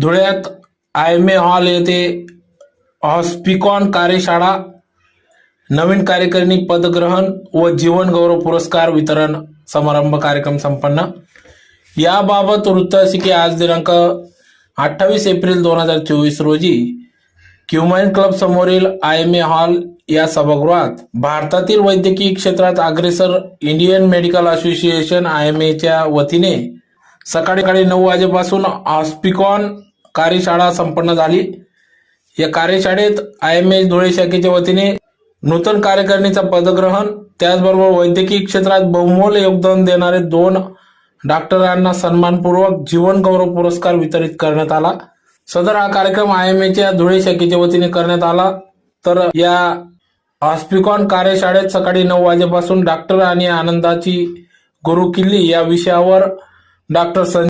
धुळ्यात IMA hall येथे हॉस्पिकॉन कार्यशाळा, नवीन कार्यकारिणी पदग्रहण व जीवन गौरव पुरस्कार वितरण समारंभ कार्यक्रम संपन्न। याबाबत वृत्त असे की आज दिनांक 28 एप्रिल 2024 रोजी क्युमाइन क्लब समोरील IMA हॉल या सभागृहात भारतातील वैद्यकीय क्षेत्रात अग्रेसर इंडियन मेडिकल असोसिएशन IMA च्या वतीने सकाळी 9 वाजेपासून हॉस्पिकॉन कार्यशाळा संपन्न झाली। या कार्यशाळेत IMA धुळे शाखेच्या वतीने नूतन कार्यकारिणीचा पदग्रहण, त्याचबरोबर वैद्यकीय क्षेत्रात बहुमोल योगदान देणारे 2 डॉक्टरांना सन्मानपूर्वक जीवन गौरव पुरस्कार वितरित करण्यात आला। सदर हा कार्यक्रम IMA च्या धुळे शाखेच्या वतीने करण्यात आला। तर या हॉस्पिकॉन कार्यशाळेत सकाळी 9 वाजेपासून डॉक्टर आणि आनंदाची गुरुकिल्ली या विषयावर डॉक्टर